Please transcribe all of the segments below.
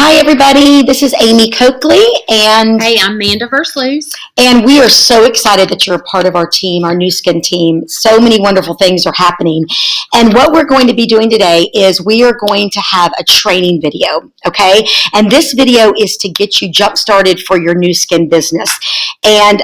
Hi, everybody. This is Amy Coakley, and Hey, I'm Amanda Versluis. and we are so excited that you're a part of our team, our Nu Skin team. So many wonderful things are happening. And what we're going to be doing today is we are going to have a training video, okay? And this video is to get you jump-started for your Nu Skin business. And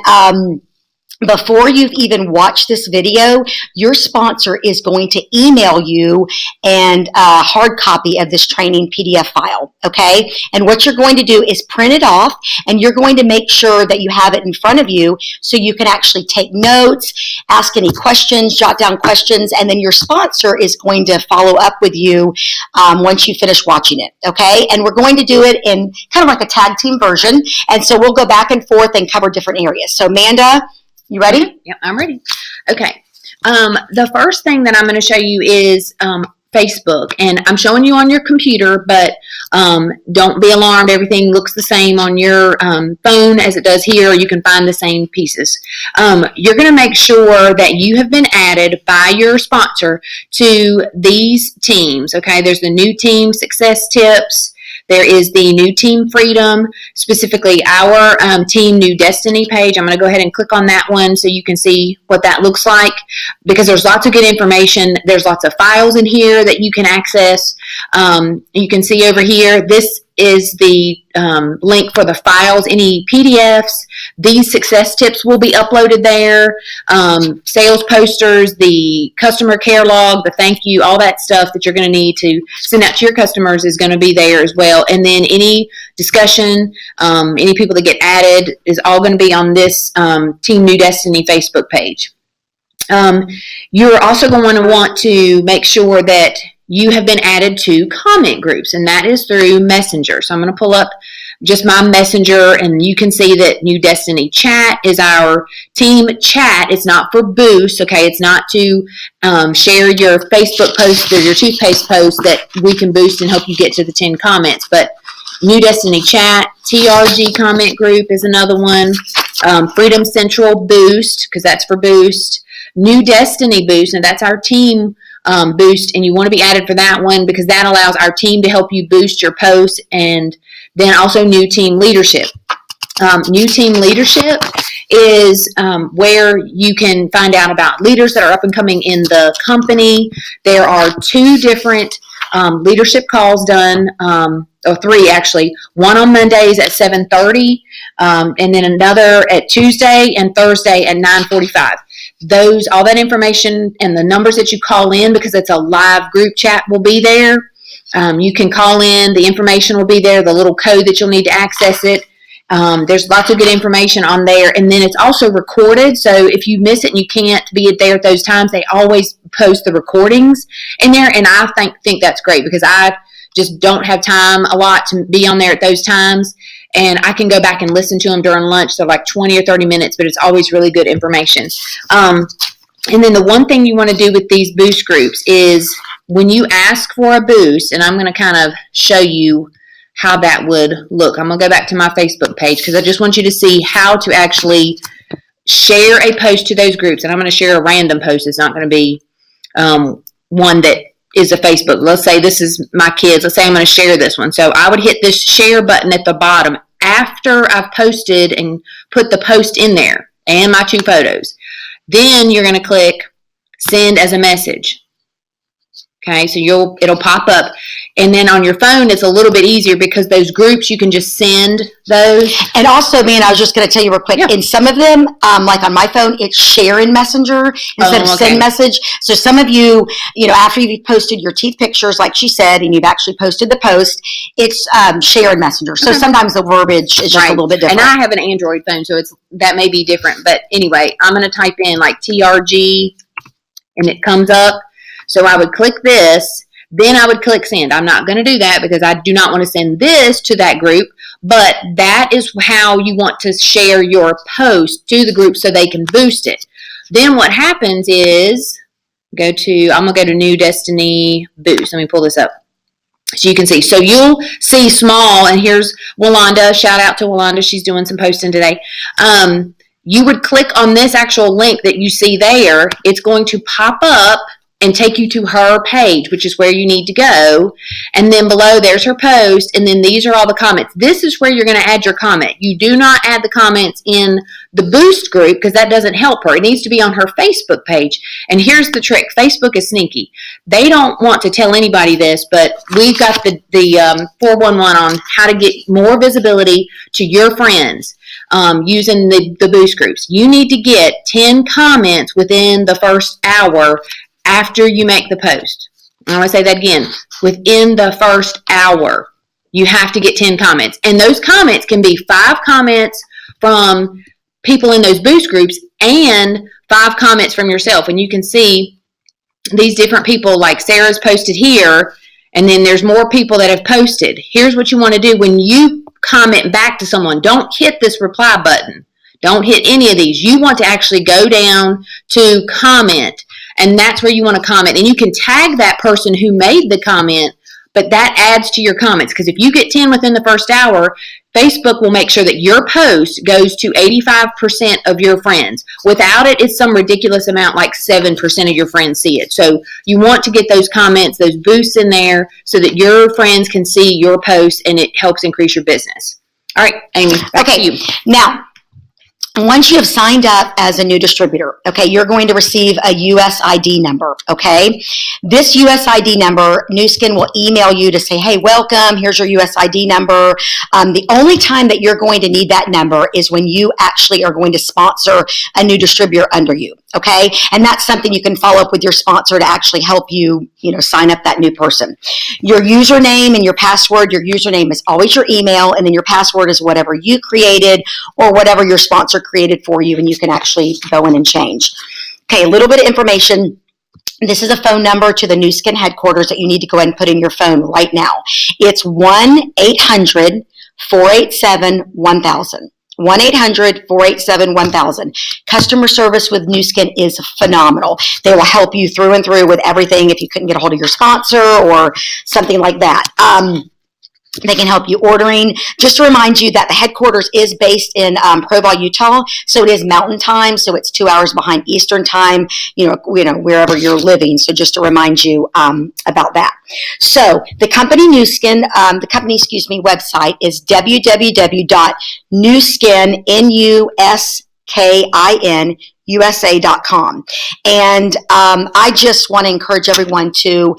before you've even watched this video, your sponsor is going to email you and a hard copy of this training PDF file, okay? And what you're going to do is print it off, and you're going to make sure that you have it in front of you so you can actually take notes, ask any questions, jot down questions, and then your sponsor is going to follow up with you once you finish watching it, okay? And we're going to do it in kind of like a tag team version, and so we'll go back and forth and cover different areas. So, Amanda, you ready? Yep, I'm ready. Okay. The first thing that I'm going to show you is Facebook, and I'm showing you on your computer, but don't be alarmed. Everything looks the same on your phone as it does here. You can find the same pieces. You're going to make sure that you have been added by your sponsor to these teams. Okay, there's the new team success tips. There is the new Team Freedom, specifically our Team New Destiny page. I'm going to go ahead and click on that one so you can see what that looks like, because there's lots of good information. There's lots of files in here that you can access. You can see over here, this is the link for the files, any PDFs. These success tips will be uploaded there. Sales posters, the customer care log, the thank you, all that stuff that you're going to need to send out to your customers is going to be there as well. And then any discussion, any people that get added is all going to be on this Team New Destiny Facebook page. You're also going to want to make sure that you have been added to comment groups, and that is through Messenger. So I'm going to pull up just my Messenger, and you can see that New Destiny Chat is our team chat. It's not for boost, okay? It's not to share your Facebook post or your toothpaste post that we can boost and help you get to the 10 comments. But New Destiny Chat, TRG comment group is another one. Freedom Central Boost, because that's for boost. New Destiny Boost, and that's our team boost, and you want to be added for that one because that allows our team to help you boost your posts. And then also New Team Leadership. New Team Leadership is where you can find out about leaders that are up and coming in the company. There are 2 different leadership calls done, or 3 actually. One on Mondays at 7:30, and then another at Tuesday and Thursday at 9:45. All that information and the numbers that you call in, because it's a live group chat, will be there. You can call in, the information will be there, the little code that you'll need to access it. There's lots of good information on there, and then it's also recorded, so if you miss it and you can't be there at those times, they always post the recordings in there, and I think that's great because I just don't have time a lot to be on there at those times, and I can go back and listen to them during lunch. They're like 20 or 30 minutes, but it's always really good information. And then the one thing you want to do with these boost groups is when you ask for a boost, and I'm going to kind of show you how that would look. I'm going to go back to my Facebook page because I just want you to see how to actually share a post to those groups. And I'm going to share a random post. It's not going to be one that is a Facebook. Let's say this is my kids. Let's say I'm going to share this one. So I would hit this share button at the bottom after I've posted and put the post in there and my 2 photos. Then you're going to click send as a message. Okay, so it'll pop up. And then on your phone, it's a little bit easier because those groups, you can just send those. And also, man, I was just going to tell you real quick, in some of them, like on my phone, it's share in Messenger instead of send message. So some of you, after you've posted your teeth pictures, like she said, and you've actually posted the post, it's share in Messenger. So sometimes the verbiage is just a little bit different. And I have an Android phone, so that may be different. But anyway, I'm going to type in like TRG, and it comes up. So I would click this, then I would click send. I'm not going to do that because I do not want to send this to that group, but that is how you want to share your post to the group so they can boost it. Then what happens is, I'm going to go to New Destiny Boost. Let me pull this up so you can see. So you'll see small, and here's Walanda. Shout out to Walanda. She's doing some posting today. You would click on this actual link that you see there. It's going to pop up and take you to her page, which is where you need to go. And then below there's her post, and then these are all the comments. This is where you're going to add your comment. You do not add the comments in the Boost group because that doesn't help her. It needs to be on her Facebook page. And here's the trick. Facebook is sneaky. They don't want to tell anybody this, but we've got the 411 on how to get more visibility to your friends using the Boost groups. You need to get 10 comments within the first hour after you make the post. I want to say that again. Within the first hour, you have to get 10 comments. And those comments can be 5 comments from people in those Boost groups and 5 comments from yourself. And you can see these different people, like Sarah's posted here, and then there's more people that have posted. Here's what you want to do when you comment back to someone. Don't hit this reply button. Don't hit any of these. You want to actually go down to comment. And that's where you want to comment. And you can tag that person who made the comment, but that adds to your comments. Because if you get 10 within the first hour, Facebook will make sure that your post goes to 85% of your friends. Without it, it's some ridiculous amount, like 7% of your friends see it. So you want to get those comments, those boosts in there so that your friends can see your post and it helps increase your business. All right, Amy, back to you. Now, once you have signed up as a new distributor, okay, you're going to receive a USID number, okay? This USID number, Nu Skin will email you to say, hey, welcome, here's your USID number. The only time that you're going to need that number is when you actually are going to sponsor a new distributor under you, okay? And that's something you can follow up with your sponsor to actually help you, sign up that new person. Your username and your password, your username is always your email, and then your password is whatever you created or whatever your sponsor created for you, and you can actually go in and change. Okay, a little bit of information. This is a phone number to the Nu Skin headquarters that you need to go ahead and put in your phone right now. It's 1-800-487-1000. 1-800-487-1000. Customer service with Nu Skin is phenomenal. They will help you through and through with everything if you couldn't get a hold of your sponsor or something like that. They can help you ordering. Just to remind you that the headquarters is based in Provo, Utah, so it is Mountain Time, so it's 2 hours behind Eastern Time, wherever you're living. So just to remind you about that. So the company Nu Skin, website is www.nuskin.USA.com. And I just want to encourage everyone to,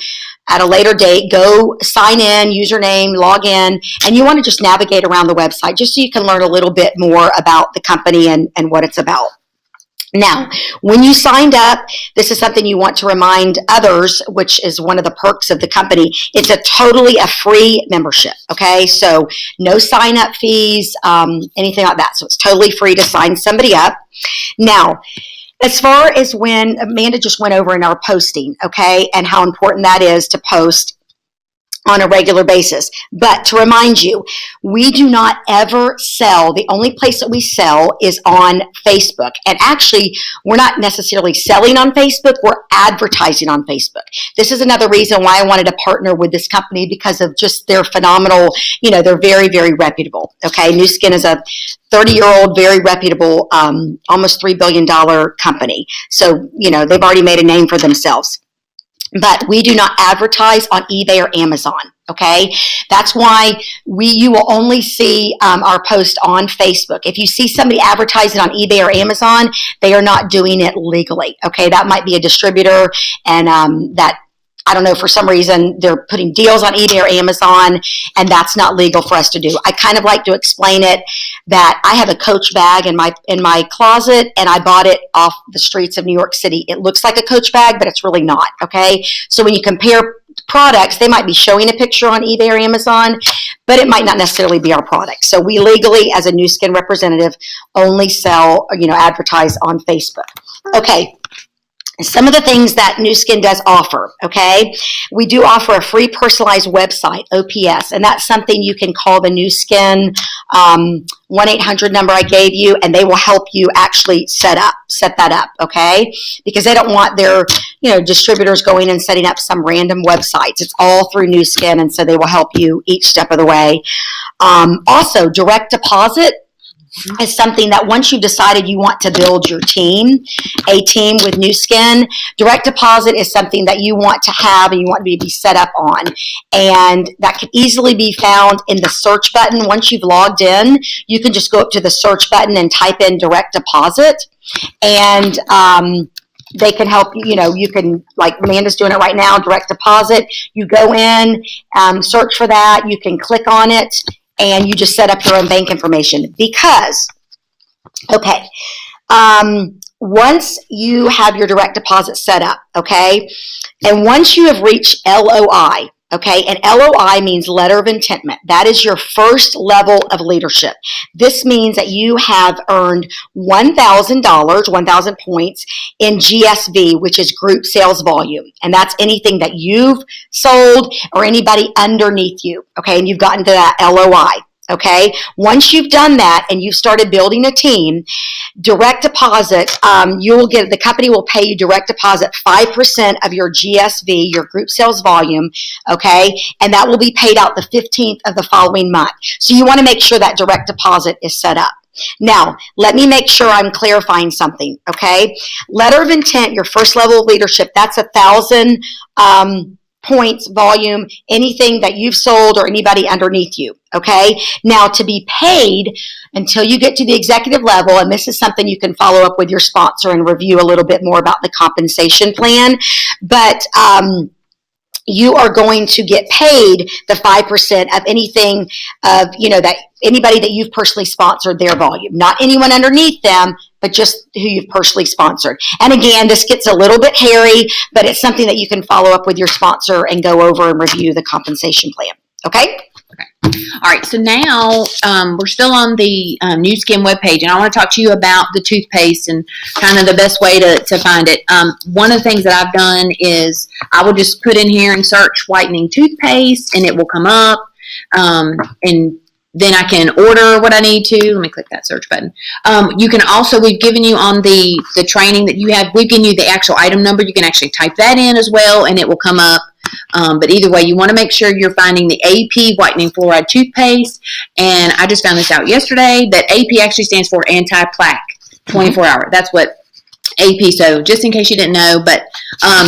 at a later date, go sign in, username, log in, and you want to just navigate around the website just so you can learn a little bit more about the company and what it's about. Now, when you signed up, this is something you want to remind others, which is one of the perks of the company. It's a free membership, okay? So no sign-up fees, anything like that. So it's totally free to sign somebody up. Now, as far as when Amanda just went over in our posting, okay, and how important that is to post on a regular basis. But to remind you, we do not ever sell. The only place that we sell is on Facebook. And actually, we're not necessarily selling on Facebook. We're advertising on Facebook. This is another reason why I wanted to partner with this company, because of just their phenomenal, they're very, very reputable. Okay, Nu Skin is a 30-year-old, very reputable, almost $3 billion company. So, they've already made a name for themselves. But we do not advertise on eBay or Amazon, okay? That's why you will only see our post on Facebook. If you see somebody advertising on eBay or Amazon, they are not doing it legally, okay? That might be a distributor, and that, I don't know, for some reason they're putting deals on eBay or Amazon, and that's not legal for us to do. I kind of like to explain it that I have a Coach bag in my closet, and I bought it off the streets of New York City. It looks like a Coach bag, but it's really not, okay? So when you compare products, they might be showing a picture on eBay or Amazon, but it might not necessarily be our product. So we legally, as a Nu Skin representative, only sell, advertise on Facebook. Okay. Some of the things that Nu Skin does offer, okay? We do offer a free personalized website, OPS, and that's something you can call the Nu Skin 1-800 number I gave you, and they will help you actually set that up, okay? Because they don't want their, distributors going and setting up some random websites. It's all through Nu Skin, and so they will help you each step of the way. Also, direct deposit. is something that once you've decided you want to build your team, a team with Nu Skin, direct deposit is something that you want to have and you want to be set up on. And that can easily be found in the search button. Once you've logged in, you can just go up to the search button and type in direct deposit. And they can help you. You can, like Amanda's doing it right now, direct deposit. You go in, search for that. You can click on it, and you just set up your own bank information. Because, okay, once you have your direct deposit set up, okay, and once you have reached LOI, okay, and LOI means letter of intent. That is your first level of leadership. This means that you have earned $1,000, 1,000 points in GSV, which is group sales volume. And that's anything that you've sold or anybody underneath you, okay, and you've gotten to that LOI. Okay, once you've done that and you've started building a team, direct deposit, the company will pay you direct deposit 5% of your GSV, your group sales volume, okay, and that will be paid out the 15th of the following month. So you want to make sure that direct deposit is set up. Now, let me make sure I'm clarifying something, okay? Letter of intent, your first level of leadership, that's 1,000 points, volume, anything that you've sold or anybody underneath you, okay? Now, to be paid until you get to the executive level, and this is something you can follow up with your sponsor and review a little bit more about the compensation plan, but you are going to get paid the 5% of anything of, that anybody that you've personally sponsored their volume, not anyone underneath them, but just who you've personally sponsored. And again, this gets a little bit hairy, but it's something that you can follow up with your sponsor and go over and review the compensation plan. Okay? All right, so now we're still on the Nu Skin webpage, and I want to talk to you about the toothpaste and kind of the best way to find it. One of the things that I've done is I will just put in here and search whitening toothpaste, and it will come up, and then I can order what I need to. Let me click that search button. You can also, we've given you on the training that you have, we've given you the actual item number. You can actually type that in as well, and it will come up. But either way, you want to make sure you're finding the AP whitening fluoride toothpaste. And I just found this out yesterday that AP actually stands for anti-plaque 24 hour. That's what AP, so just in case you didn't know, but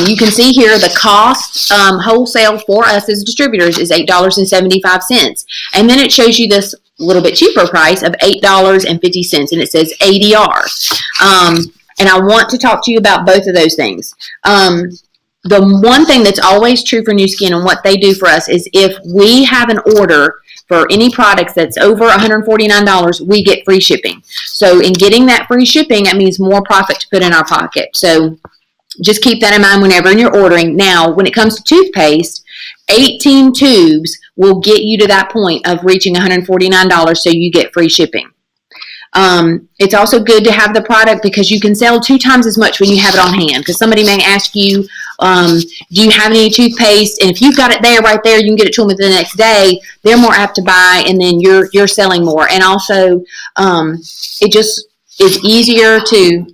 you can see here the cost wholesale for us as distributors is $8.75. And then it shows you this little bit cheaper price of $8.50, and it says ADR. And I want to talk to you about both of those things. The one thing that's always true for Nu Skin and what they do for us is if we have an order for any products that's over $149, we get free shipping. So in getting that free shipping, that means more profit to put in our pocket. So just keep that in mind whenever you're ordering. Now, when it comes to toothpaste, 18 tubes will get you to that point of reaching $149, so you get free shipping. It's also good to have the product because you can sell 2 times as much when you have it on hand. Because somebody may ask you, do you have any toothpaste? And if you've got it there, right there, you can get it to them the next day. They're more apt to buy, and then you're selling more. And also, it just is easier to,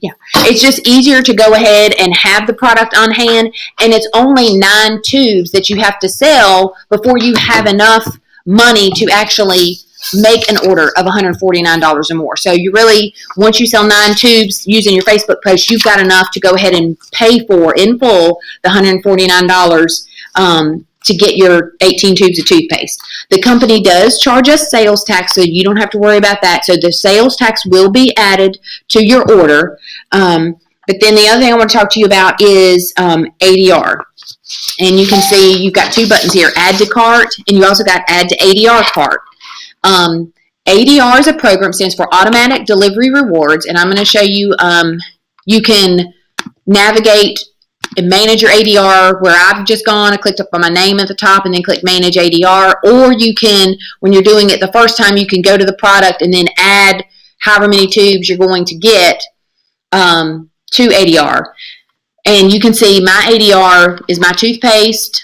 it's just easier to go ahead and have the product on hand. And it's only 9 tubes that you have to sell before you have enough money to actually make an order of $149 or more. So you really, once you sell 9 tubes using your Facebook post, you've got enough to go ahead and pay for in full the $149 to get your 18 tubes of toothpaste. The company does charge us sales tax, so you don't have to worry about that. So the sales tax will be added to your order. But then the other thing I want to talk to you about is ADR. And you can see you've got 2 buttons here, add to cart, and you also got add to ADR cart. ADR is a program, stands for Automatic Delivery Rewards, and I'm going to show you, you can navigate and manage your ADR where I've just gone. I clicked up on my name at the top and then click Manage ADR, or you can, when you're doing it the first time, you can go to the product and then add however many tubes you're going to get to ADR. And you can see my ADR is my toothpaste.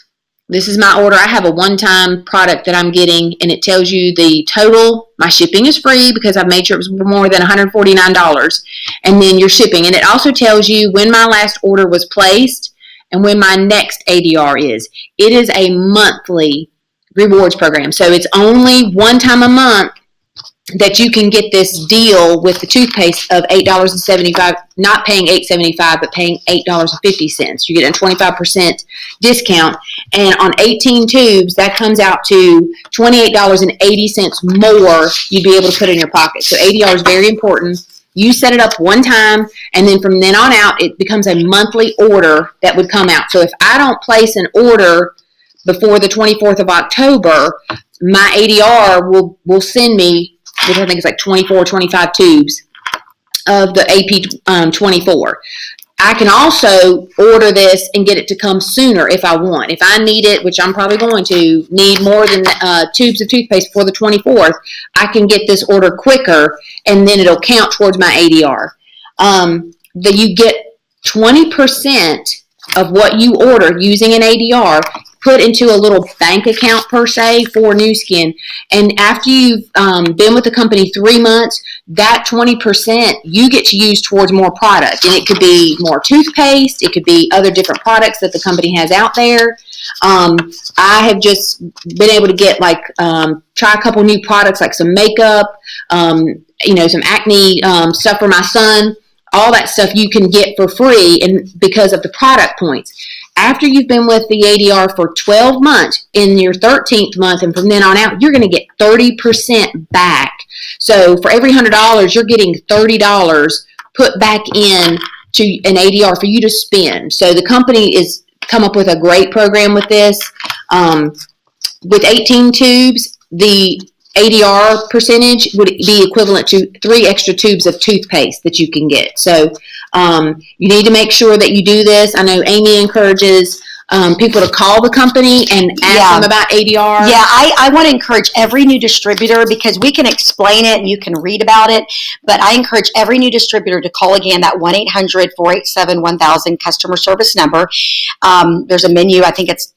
This is my order. I have a one-time product that I'm getting, and it tells you the total. My shipping is free because I've made sure it was more than $149, and then your shipping. And it also tells you when my last order was placed and when my next ADR is. It is a monthly rewards program, so it's only one time a month that you can get this deal with the toothpaste of $8.75, not paying $8.75, but paying $8.50. You get a 25% discount. And on 18 tubes, that comes out to $28.80 more you'd be able to put in your pocket. So $80 is very important. You set it up one time, and then from then on out, it becomes a monthly order that would come out. So if I don't place an order before the 24th of October, my ADR will send me, which I think is like 24, 25 tubes of the AP 24. I can also order this and get it to come sooner if I want. If I need it, which I'm probably going to need more than tubes of toothpaste for the 24th, I can get this order quicker, and then it'll count towards my ADR. You get 20% of what you order using an ADR put into a little bank account per se for Nu Skin. And after you've been with the company 3 months, that 20% you get to use towards more product. And it could be more toothpaste. It could be other different products that the company has out there. I have just been able to get try a couple new products, like some makeup, some acne stuff for my son. All that stuff you can get for free, and because of the product points. After you've been with the ADR for 12 months, in your 13th month and from then on out, you're going to get 30% back. So for every $100, you're getting $30 put back in to an ADR for you to spend. So the company is come up with a great program with this. With 18 tubes, the ADR percentage would be equivalent to 3 extra tubes of toothpaste that you can get. So you need to make sure that you do this. I know Amy encourages people to call the company and ask them about ADR. Yeah, I want to encourage every new distributor, because we can explain it and you can read about it, but I encourage every new distributor to call again that 1-800-487-1000 customer service number. There's a menu, I think it's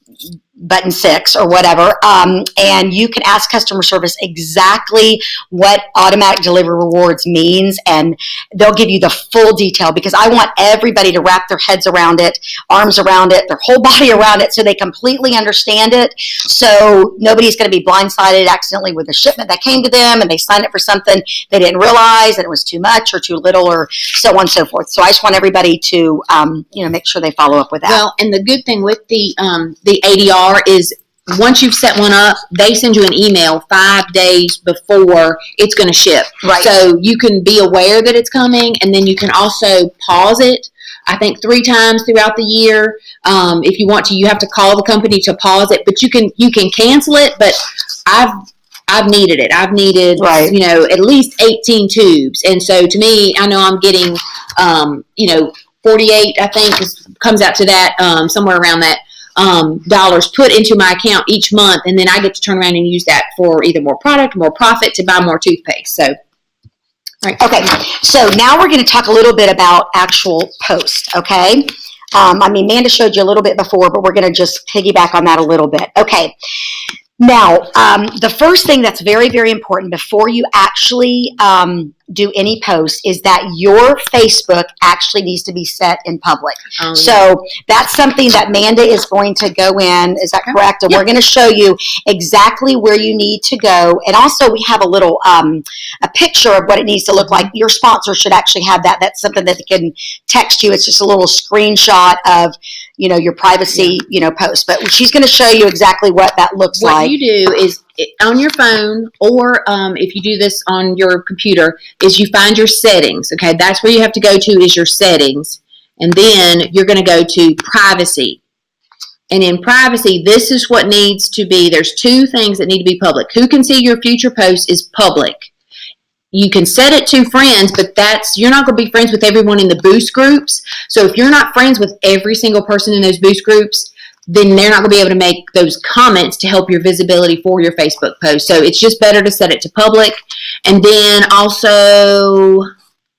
button 6 or whatever, and you can ask customer service exactly what automatic delivery rewards means, and they'll give you the full detail, because I want everybody to wrap their heads around it, arms around it, their whole body around it, so they completely understand it, so nobody's going to be blindsided accidentally with a shipment that came to them and they signed up for something they didn't realize and it was too much or too little, or so on and so forth. So I just want everybody to make sure they follow up with that. Well, and the good thing with the ADR is once you've set one up, they send you an email 5 days before it's going to ship. Right. So you can be aware that it's coming, and then you can also pause it. I think 3 times throughout the year. If you want to, you have to call the company to pause it, but you can cancel it. But I've needed it. I've needed at least 18 tubes, and so to me, I know I'm getting 48. I think comes out to that somewhere around that. Dollars put into my account each month, and then I get to turn around and use that for either more product, more profit, to buy more toothpaste. So, right. Okay, so now we're going to talk a little bit about actual post, okay? Amanda showed you a little bit before, but we're going to just piggyback on that a little bit. Okay, now, the first thing that's very, very important before you actually do any post is that your Facebook actually needs to be set in public. Oh, yeah. So that's something that Amanda is going to go in. Is that correct? And we're going to show you exactly where you need to go. And also we have a little a picture of what it needs to look like. Your sponsor should actually have that. That's something that they can text you. It's just a little screenshot of your privacy post. But she's going to show you exactly what that looks like. What you do is on your phone, or if you do this on your computer, is you find your settings. Okay, that's where you have to go to, is your settings, and then you're going to go to privacy. And in privacy, this is what needs to be. There's 2 things that need to be public. Who can see your future posts is public. You can set it to friends, but you're not going to be friends with everyone in the boost groups. So if you're not friends with every single person in those boost groups, then they're not going to be able to make those comments to help your visibility for your Facebook post. So it's just better to set it to public. And then also,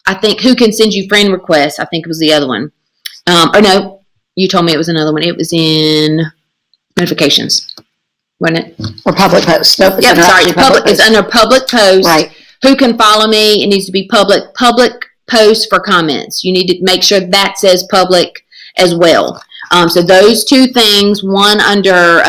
I think who can send you friend requests, I think it was the other one. Or no, you told me it was another one. It was in notifications, wasn't it? Or public posts. Nope, yep, sorry. It's under public posts. Right. Who can follow me? It needs to be public posts for comments. You need to make sure that says public as well. So those 2 things, one under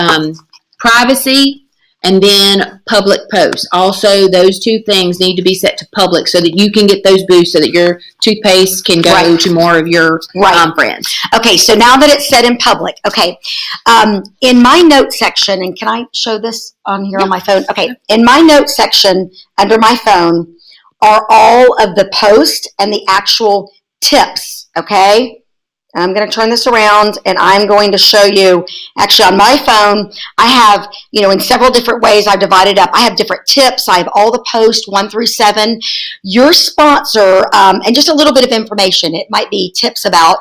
privacy, and then public posts. Also, those two things need to be set to public so that you can get those boosts so that your toothpaste can go Right. to more of your Right. friends. Okay, so now that it's said in public, okay, in my notes section, and can I show this on here on my phone? Okay, in my notes section under my phone are all of the posts and the actual tips, okay? I'm going to turn this around and I'm going to show you, actually on my phone, I have, in several different ways I've divided up. I have different tips. I have all the posts 1 through 7. Your sponsor, and just a little bit of information. It might be tips about,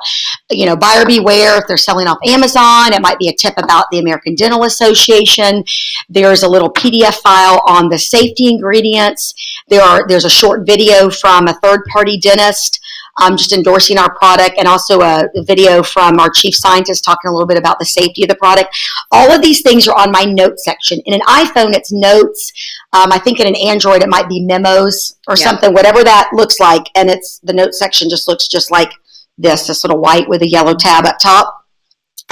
buyer beware if they're selling off Amazon. It might be a tip about the American Dental Association. There's a little PDF file on the safety ingredients. There's a short video from a third-party dentist just endorsing our product, and also a video from our chief scientist talking a little bit about the safety of the product. All of these things are on my notes section. In an iPhone, it's notes. I think in an Android, it might be memos or something, whatever that looks like. And the notes section just looks just like this little white with a yellow tab up top.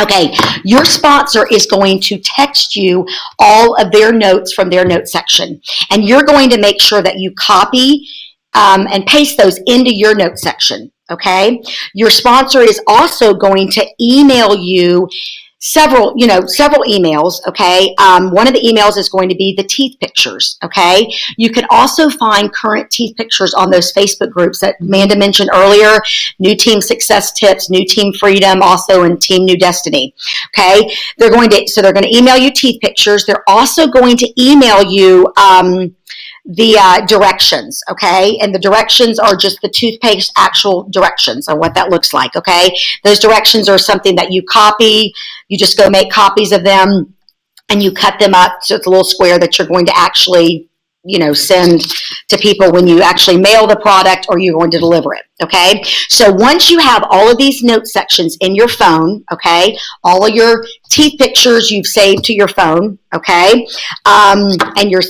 Okay, your sponsor is going to text you all of their notes from their notes section. And you're going to make sure that you copy and paste those into your notes section, okay? Your sponsor is also going to email you several emails, okay? One of the emails is going to be the teeth pictures, okay? You can also find current teeth pictures on those Facebook groups that Amanda mentioned earlier, New Team Success Tips, New Team Freedom, also in Team New Destiny, okay? They're going to email you teeth pictures. They're also going to email you the directions, okay? And the directions are just the toothpaste actual directions or what that looks like, okay? Those directions are something that you copy. You just go make copies of them and you cut them up so it's a little square that you're going to actually, send to people when you actually mail the product or you're going to deliver it, okay? So once you have all of these note sections in your phone, okay, all of your teeth pictures you've saved to your phone, okay, and your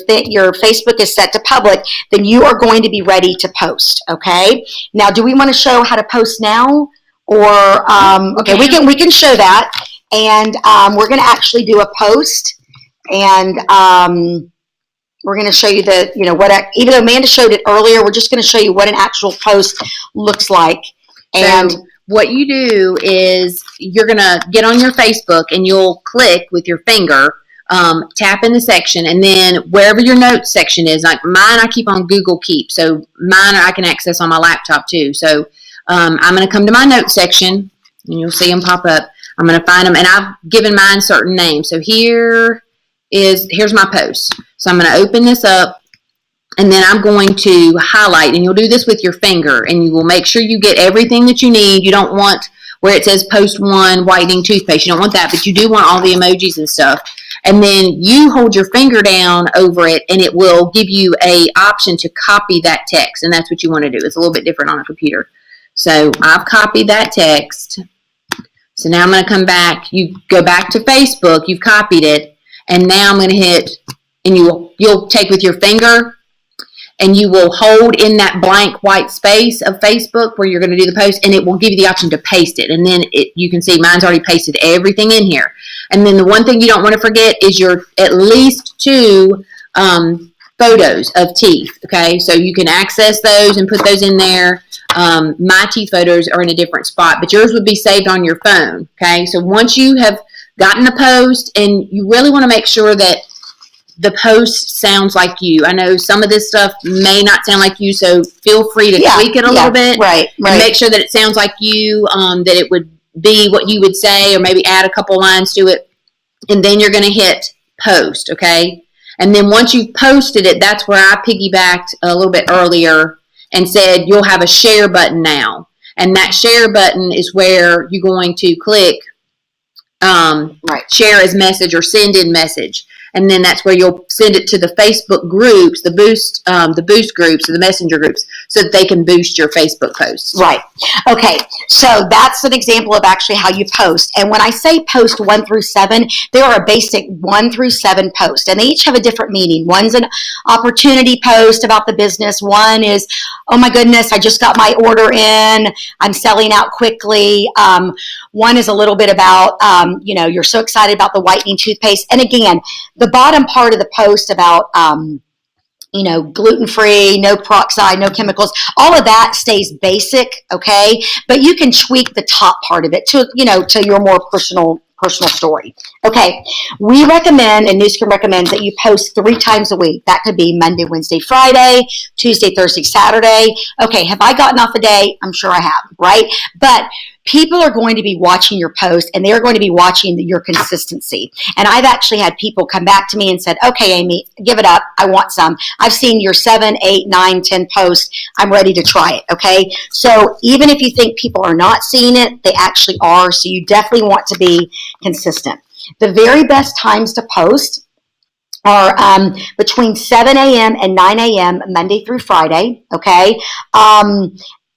Facebook is set to public, then you are going to be ready to post, okay? Now, do we want to show how to post now? Or, okay, we can show that. And we're going to actually do a post, and we're going to show you even though Amanda showed it earlier, we're just going to show you what an actual post looks like. And so what you do is you're going to get on your Facebook and you'll click with your finger, tap in the section, and then wherever your notes section is, like mine, I keep on Google Keep. So mine I can access on my laptop too. So I'm going to come to my notes section and you'll see them pop up. I'm going to find them, and I've given mine certain names. So here's my post. So I'm going to open this up, and then I'm going to highlight, and you'll do this with your finger, and you will make sure you get everything that you need. You don't want where it says post 1 whitening toothpaste. You don't want that, but you do want all the emojis and stuff. And then you hold your finger down over it, and it will give you a option to copy that text, and that's what you want to do. It's a little bit different on a computer. So I've copied that text. So now I'm going to come back. You go back to Facebook. You've copied it. And now I'm going to hit, and you'll take with your finger, and you will hold in that blank white space of Facebook where you're going to do the post, and it will give you the option to paste it. And then you can see mine's already pasted everything in here. And then the one thing you don't want to forget is your at least 2 photos of teeth, okay? So you can access those and put those in there. My teeth photos are in a different spot, but yours would be saved on your phone, okay? So once you have gotten the post, and you really want to make sure that the post sounds like you. I know some of this stuff may not sound like you, so feel free to tweak it a little bit. Right. And make sure that it sounds like you, that it would be what you would say, or maybe add a couple lines to it. And then you're going to hit post, okay? And then once you've posted it, that's where I piggybacked a little bit earlier and said you'll have a share button now. And that share button is where you're going to click share as message or send in message. And then that's where you'll send it to the Facebook groups, the boost groups, or the messenger groups, so that they can boost your Facebook posts. Right. Okay. So that's an example of actually how you post. And when I say post 1 through 7, there are a basic 1 through 7 posts, and they each have a different meaning. One's an opportunity post about the business. One is, oh my goodness, I just got my order in. I'm selling out quickly. One is a little bit about, you're so excited about the whitening toothpaste. And again, the bottom part of the post post about, gluten-free, no peroxide, no chemicals. All of that stays basic, okay? But you can tweak the top part of it to your more personal story. Okay, we recommend, and Newskin recommends, that you post 3 times a week. That could be Monday, Wednesday, Friday, Tuesday, Thursday, Saturday. Okay, have I gotten off a day? I'm sure I have, right? But people are going to be watching your post, and they're going to be watching your consistency. And I've actually had people come back to me and said, okay, Amy, give it up. I want some. I've seen your 7, 8, 9, 10 posts. I'm ready to try it, okay? So even if you think people are not seeing it, they actually are. So you definitely want to be consistent. The very best times to post are between 7 a.m. and 9 a.m. Monday through Friday, okay?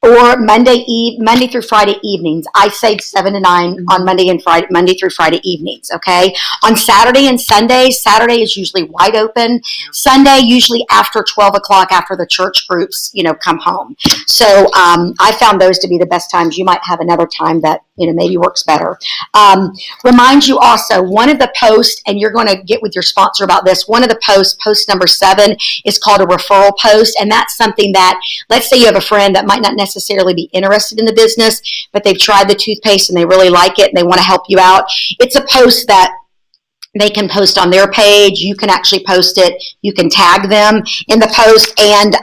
Or Monday through Friday evenings. I say 7 to 9 on Monday through Friday evenings, okay? On Saturday and Sunday, Saturday is usually wide open. Sunday, usually after 12 o'clock, after the church groups, come home. So I found those to be the best times. You might have another time that, maybe works better. Remind you also, one of the posts, and you're going to get with your sponsor about this, one of the posts, post number 7, is called a referral post. And that's something that, let's say you have a friend that might not necessarily be interested in the business, but they've tried the toothpaste and they really like it and they want to help you out. It's a post that they can post on their page. You can actually post it. You can tag them in the post, and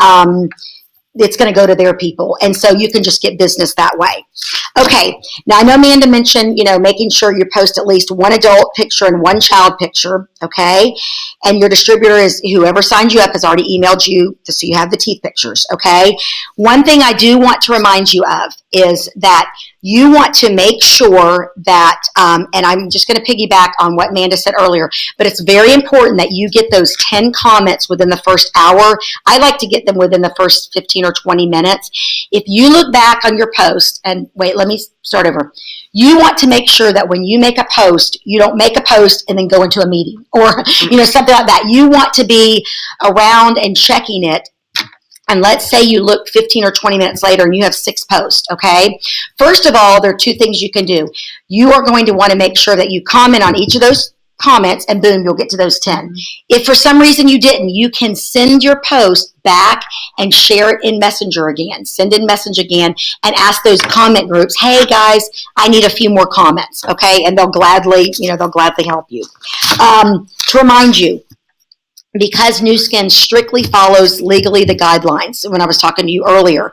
it's going to go to their people. And so you can just get business that way. Okay. Now I know Amanda mentioned, making sure you post at least 1 adult picture and 1 child picture. Okay. And your distributor is whoever signed you up has already emailed you so you have the teeth pictures. Okay. One thing I do want to remind you of is that you want to make sure that, and I'm just going to piggyback on what Amanda said earlier, but it's very important that you get those 10 comments within the first hour. I like to get them within the first 15 or 20 minutes. If you look back on your post, and wait, let me start over. You want to make sure that when you make a post, you don't make a post and then go into a meeting or, something like that. You want to be around and checking it. And let's say you look 15 or 20 minutes later and you have 6 posts, okay? First of all, there are 2 things you can do. You are going to want to make sure that you comment on each of those comments, and boom, you'll get to those 10. If for some reason you didn't, you can send your post back and share it in Messenger again. Send in Message again and ask those comment groups, hey guys, I need a few more comments, okay? And they'll gladly help you. To remind you, because Nu Skin strictly follows legally the guidelines, when I was talking to you earlier,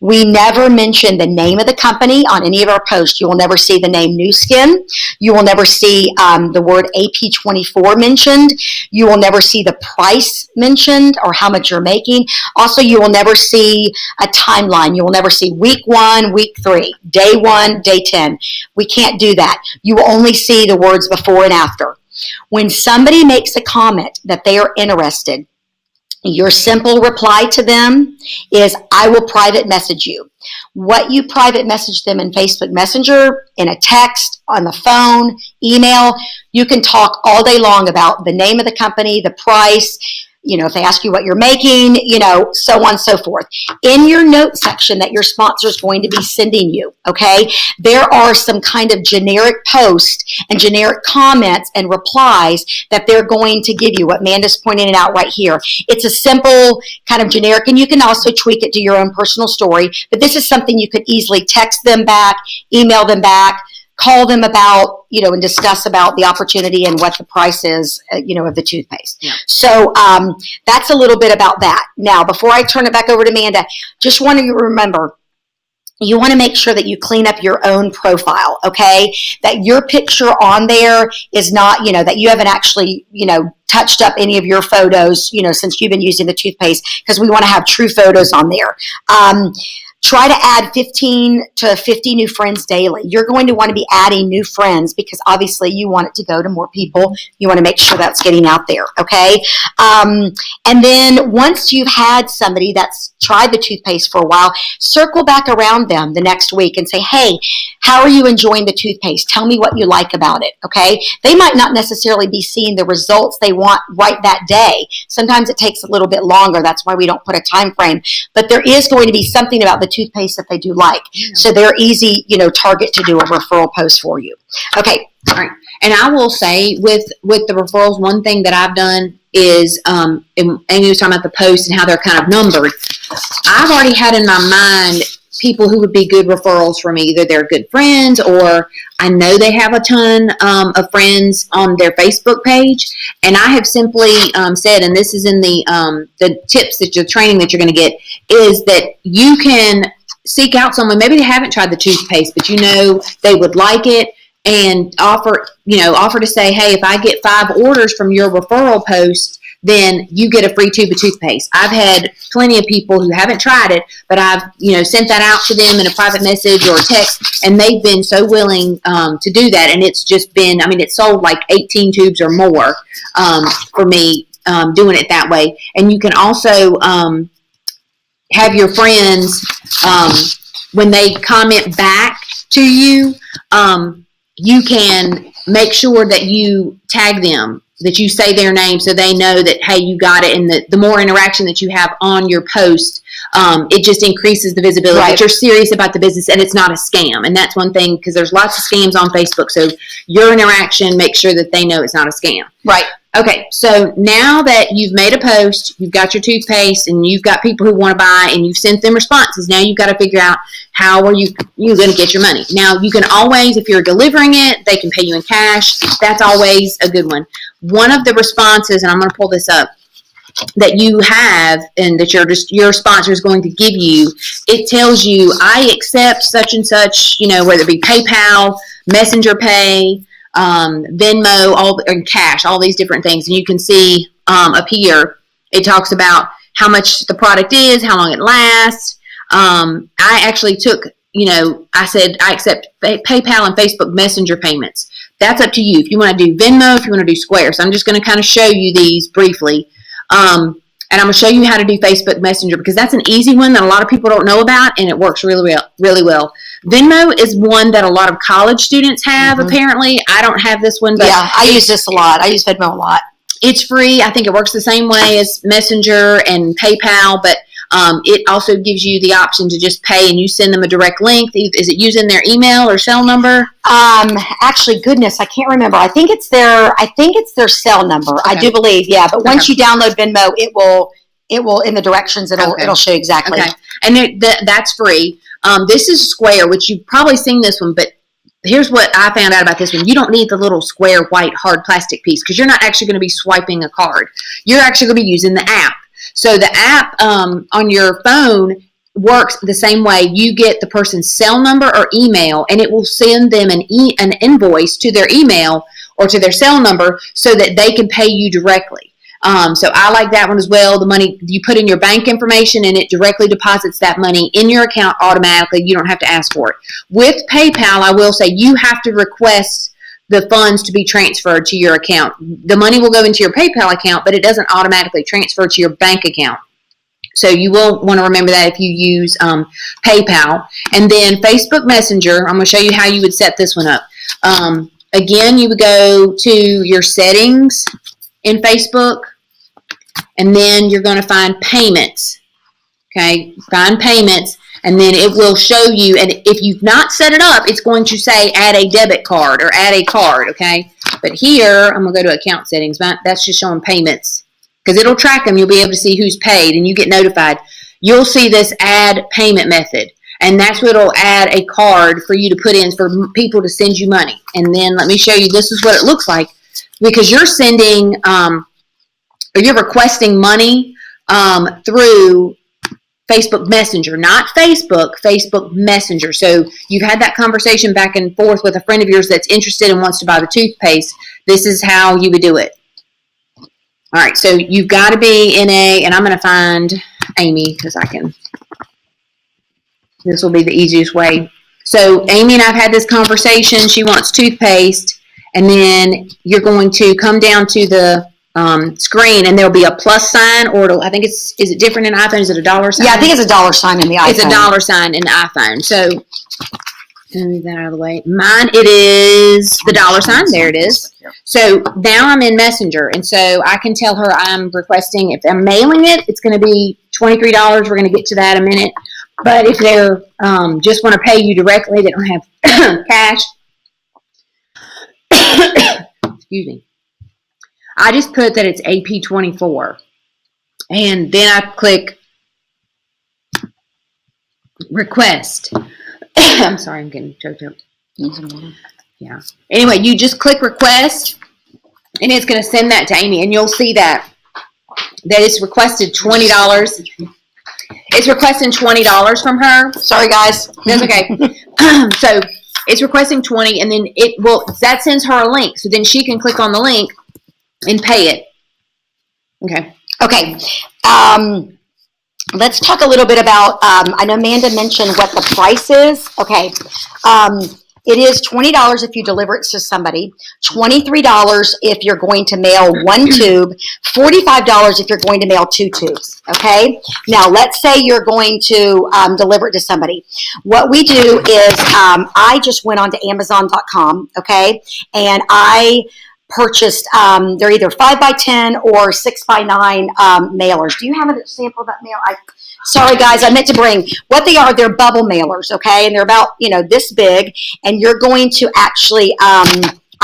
we never mention the name of the company on any of our posts. You will never see the name Nu Skin. You will never see the word AP24 mentioned. You will never see the price mentioned or how much you're making. Also, you will never see a timeline. You will never see week 1, week 3, day 1, day 10. We can't do that. You will only see the words before and after. When somebody makes a comment that they are interested, your simple reply to them is, I will private message you. What you private message them in Facebook Messenger, in a text, on the phone, email, you can talk all day long about the name of the company, the price, if they ask you what you're making, so on and so forth. In your note section that your sponsor is going to be sending you, okay, there are some kind of generic posts and generic comments and replies that they're going to give you, what Amanda's pointing it out right here. It's a simple kind of generic, and you can also tweak it to your own personal story, but this is something you could easily text them back, email them back, call them about, and discuss about the opportunity and what the price is, of the toothpaste. Yeah. So that's a little bit about that. Now, before I turn it back over to Amanda, just want you to remember, you want to make sure that you clean up your own profile, okay? That your picture on there is not, that you haven't actually, touched up any of your photos, since you've been using the toothpaste, because we want to have true photos on there. Try to add 15 to 50 new friends daily. You're going to want to be adding new friends because obviously you want it to go to more people. You want to make sure that's getting out there, okay? And then once you've had somebody that's tried the toothpaste for a while, circle back around them the next week and say, hey, how are you enjoying the toothpaste? Tell me what you like about it, okay? They might not necessarily be seeing the results they want right that day. Sometimes it takes a little bit longer. That's why we don't put a time frame. But there is going to be something about the toothpaste that they do like. Yeah. So they're easy, target to do a referral post for you. Okay. All right. And I will say with the referrals, one thing that I've done is, and Amy was talking about the posts and how they're kind of numbered. I've already had in my mind people who would be good referrals for me. Either they're good friends, or I know they have a ton of friends on their Facebook page. And I have simply said, and this is in the tips that the training that you're going to get, is that you can seek out someone. Maybe they haven't tried the toothpaste, but you know they would like it, and offer to say, hey, if I get 5 orders from your referral post, then you get a free tube of toothpaste. I've had plenty of people who haven't tried it, but I've, sent that out to them in a private message or a text, and they've been so willing to do that. And it's just been, it's sold like 18 tubes or more for me doing it that way. And you can also have your friends, when they comment back to you, you can make sure that you tag them, that you say their name so they know that, hey, you got it. And the more interaction that you have on your post, it just increases the visibility that you're serious about the business and it's not a scam. And that's one thing, because there's lots of scams on Facebook. So your interaction, make sure that they know it's not a scam. Right. Okay, so now that you've made a post, you've got your toothpaste, and you've got people who want to buy, and you've sent them responses, now you've got to figure out how are you going to get your money. Now, you can always, if you're delivering it, they can pay you in cash. That's always a good one. One of the responses, and I'm going to pull this up, that you have and that your sponsor is going to give you, it tells you, I accept such and such, whether it be PayPal, Messenger Pay, Venmo, and cash, all these different things. And you can see up here, it talks about how much the product is, how long it lasts. I actually took, I said I accept PayPal and Facebook Messenger payments. That's up to you. If you want to do Venmo, if you want to do Square. So I'm just going to kind of show you these briefly. And I'm going to show you how to do Facebook Messenger, because that's an easy one that a lot of people don't know about, and it works really well. Venmo is one that a lot of college students have, apparently. I don't have this one. But yeah, I use this a lot. I use Venmo a lot. It's free. I think it works the same way as Messenger and PayPal, but it also gives you the option to just pay, and you send them a direct link. Is it using their email or cell number? Actually, goodness, I can't remember. I think it's their cell number. Okay. I do believe, yeah. But once you download Venmo, it will in the directions. It'll show you exactly. Okay, and that's free. This is Square, which you've probably seen this one, but here's what I found out about this one. You don't need the little square white hard plastic piece, because you're not actually going to be swiping a card. You're actually going to be using the app. So the app on your phone works the same way. You get the person's cell number or email, and it will send them an invoice to their email or to their cell number so that they can pay you directly. So I like that one as well. The money, you put in your bank information, and it directly deposits that money in your account automatically. You don't have to ask for it. With PayPal, I will say you have to request the funds to be transferred to your account. The money will go into your PayPal account, but it doesn't automatically transfer to your bank account. So you will want to remember that if you use PayPal. And then Facebook Messenger, I'm going to show you how you would set this one up. Again, you would go to your settings in Facebook, and then you're going to find payments. Okay, find payments, and then it will show you, and if you've not set it up, it's going to say add a debit card or add a card, okay? But here, I'm going to go to account settings. That's just showing payments, because it'll track them. You'll be able to see who's paid, and you get notified. You'll see this add payment method, and that's what it'll add a card for you to put in for people to send you money. And then let me show you, this is what it looks like, because you're sending, or you're requesting money through Facebook Messenger, not Facebook Messenger. So you've had that conversation back and forth with a friend of yours that's interested and wants to buy the toothpaste. This is how you would do it. All right, so you've got to be in and I'm going to find Amy, because this will be the easiest way. So Amy and I've had this conversation. She wants toothpaste, and then you're going to come down to the screen, and there'll be a plus sign, or I think is it different in iPhone? Is it a dollar sign? Yeah, I think it's a dollar sign in the iPhone. It's a dollar sign in the iPhone. So let me move that out of the way. Mine, it is the dollar sign. There it is. So now I'm in Messenger, and so I can tell her I'm requesting, if I'm mailing it, it's going to be $23. We're going to get to that in a minute. But if they're just want to pay you directly, they don't have cash, excuse me. I just put that it's AP24. And then I click request. I'm sorry, I'm getting choked up. Yeah. Anyway, you just click request, and it's going to send that to Amy, and you'll see that it's requested $20. It's requesting $20 from her. Sorry, guys. That's okay. So it's requesting 20, and then that sends her a link, so then she can click on the link and pay it. Okay. Okay. Let's talk a little bit about, I know Amanda mentioned what the price is. Okay. It is $20 if you deliver it to somebody, $23 if you're going to mail one tube, $45 if you're going to mail 2 tubes. Okay. Now, let's say you're going to deliver it to somebody. What we do is I just went on to Amazon.com. Okay. And I purchased, they're either 5x10 or 6x9 mailers. Do you have a sample of that mail? Sorry, guys, I meant to bring, what they are, they're bubble mailers, okay? And they're about, this big, and you're going to actually,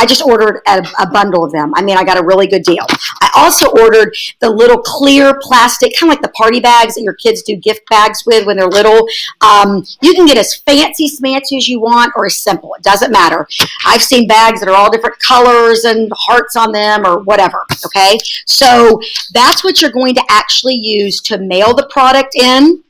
I just ordered a bundle of them. I mean, I got a really good deal. I also ordered the little clear plastic, kind of like the party bags that your kids do gift bags with when they're little. You can get as fancy smancy as you want or as simple. It doesn't matter. I've seen bags that are all different colors and hearts on them or whatever, okay? So that's what you're going to actually use to mail the product in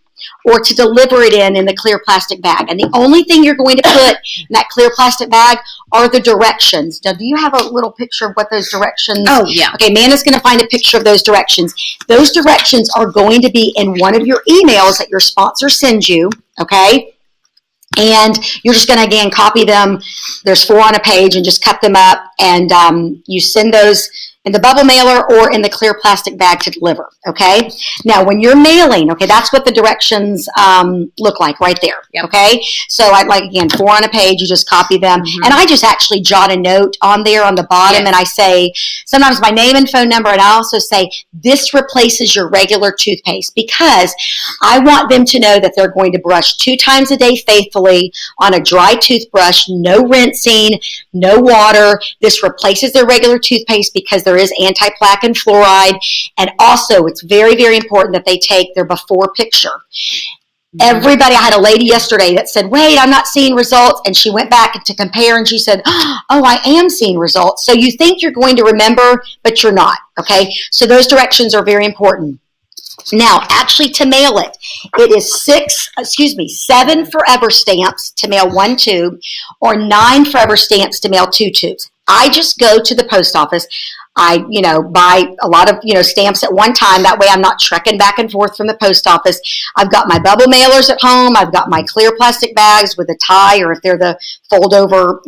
or to deliver it in the clear plastic bag. And the only thing you're going to put in that clear plastic bag are the directions. Now, do you have a little picture of what those directions? Oh, yeah. Okay, Amanda's going to find a picture of those directions. Those directions are going to be in one of your emails that your sponsor sends you, okay? And you're just going to, again, copy them. There's 4 on a page and just cut them up. And you send those in the bubble mailer or in the clear plastic bag to deliver, okay? Now, when you're mailing, okay, that's what the directions look like right there, yep. Okay? So I'd like, again, 4 on a page, you just copy them. Mm-hmm. And I just actually jot a note on there on the bottom, yes. And I say, sometimes my name and phone number, and I also say, this replaces your regular toothpaste, because I want them to know that they're going to brush 2 times a day faithfully on a dry toothbrush, no rinsing, no water. This replaces their regular toothpaste because there is anti-plaque and fluoride. And also, it's very, very important that they take their before picture. Mm-hmm. Everybody, I had a lady yesterday that said, wait, I'm not seeing results. And she went back to compare and she said, oh, I am seeing results. So you think you're going to remember, but you're not. Okay. So those directions are very important. Now, actually, to mail it, it is 7 forever stamps to mail 1 tube, or 9 forever stamps to mail 2 tubes. I just go to the post office. I, buy a lot of, stamps at one time. That way I'm not trekking back and forth from the post office. I've got my bubble mailers at home. I've got my clear plastic bags with a tie, or if they're the fold over,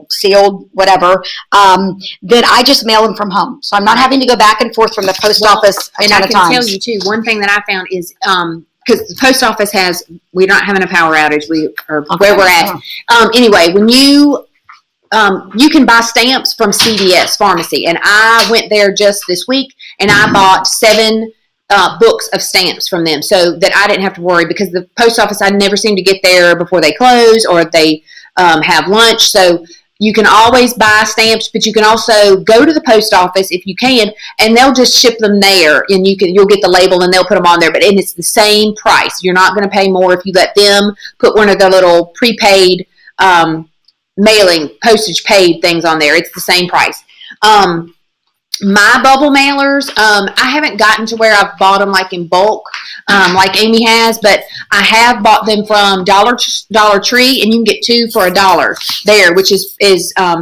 sealed, whatever. Then I just mail them from home. So I'm not having to go back and forth from the post office a ton of times. And I can tell you too, one thing that I found is, because the post office we're not having a power outage. Where we're at. Anyway, when you can buy stamps from CVS Pharmacy, and I went there just this week, and I bought 7 books of stamps from them, so that I didn't have to worry, because the post office, I never seem to get there before they close, or they have lunch. So you can always buy stamps, but you can also go to the post office if you can, and they'll just ship them there, and you'll get the label and they'll put them on there. And it's the same price. You're not going to pay more if you let them put one of their little prepaid mailing postage paid things on there. It's the same price. My bubble mailers, I haven't gotten to where I've bought them like in bulk, like Amy has, but I have bought them from Dollar Tree, and you can get 2 for $1 there, which is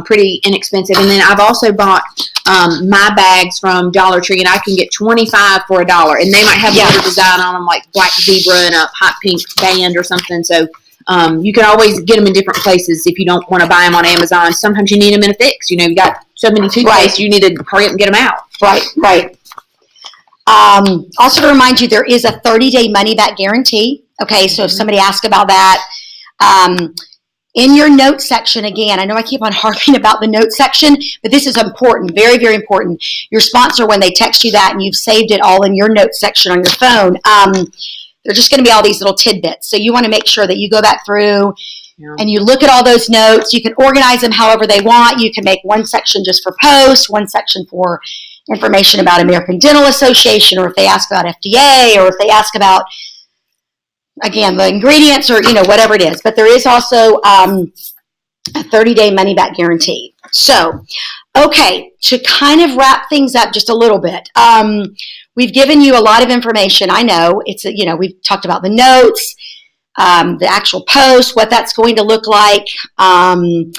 pretty inexpensive. And then I've also bought my bags from Dollar Tree, and I can get 25 for $1, and they might have another design on them, like black zebra and a hot pink band or something. So you can always get them in different places if you don't want to buy them on Amazon. Sometimes you need them in a fix. You got so many toothpaste, You need to hurry up and get them out. Right. Also to remind you, there is a 30-day money-back guarantee. Okay, so if somebody asks about that, in your notes section, again, I know I keep on harping about the notes section, but this is important, very, very important. Your sponsor, when they text you that and you've saved it all in your notes section on your phone, they're just going to be all these little tidbits. So you want to make sure that you go back through, and you look at all those notes. You can organize them however they want. You can make one section just for posts, one section for information about American Dental Association, or if they ask about FDA, or if they ask about, again, the ingredients, or whatever it is. But there is also a 30-day money-back guarantee. So, okay, to kind of wrap things up just a little bit, we've given you a lot of information. I know we've talked about the notes, the actual post, what that's going to look like, the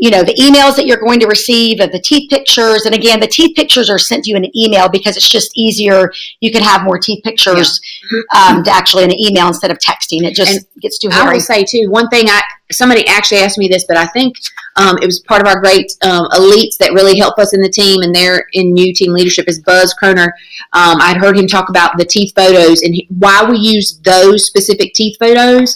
emails that you're going to receive of the teeth pictures. And again, the teeth pictures are sent to you in an email because it's just easier. You can have more teeth pictures to actually in an email instead of texting. It just gets too hairy. I will say too, one thing somebody actually asked me this, but I think it was part of our great elites that really help us in the team, and they're in new team leadership, is Buzz Kroner. I'd heard him talk about the teeth photos, and why we use those specific teeth photos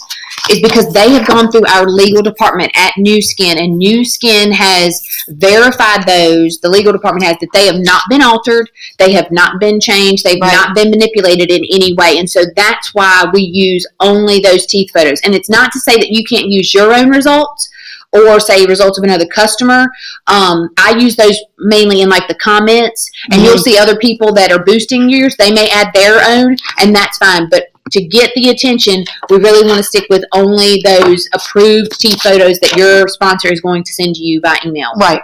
is because they have gone through our legal department at Nu Skin, and Nu Skin has verified those. The legal department has that they have not been altered, they have not been changed, they've not been manipulated in any way, and so that's why we use only those teeth photos. And it's not to say that you can't use your own results or say results of another customer. I use those mainly in like the comments, and you'll see other people that are boosting yours. They may add their own, and that's fine. But to get the attention, we really want to stick with only those approved teeth photos that your sponsor is going to send you by email. Right.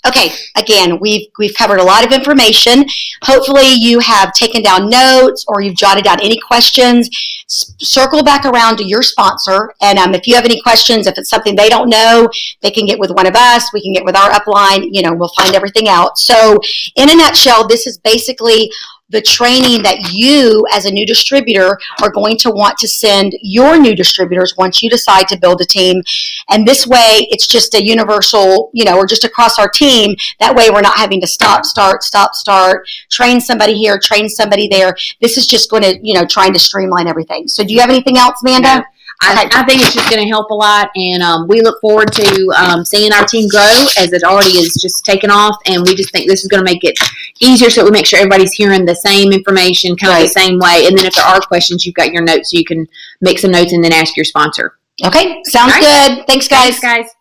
Okay. Again, we've covered a lot of information. Hopefully, you have taken down notes or you've jotted down any questions. Circle back around to your sponsor, and if you have any questions, if it's something they don't know, they can get with one of us. We can get with our upline. We'll find everything out. So, in a nutshell, this is basically the training that you as a new distributor are going to want to send your new distributors once you decide to build a team. And this way, it's just a universal, or just across our team. That way we're not having to stop, start, train somebody here, train somebody there. This is just going to, trying to streamline everything. So do you have anything else, Amanda? No. I think it's just going to help a lot, and we look forward to seeing our team grow as it already is just taken off, and we just think this is going to make it easier so we make sure everybody's hearing the same information kind of the same way, and then if there are questions, you've got your notes so you can make some notes and then ask your sponsor. Okay, sounds good. Thanks, guys. Thanks, guys.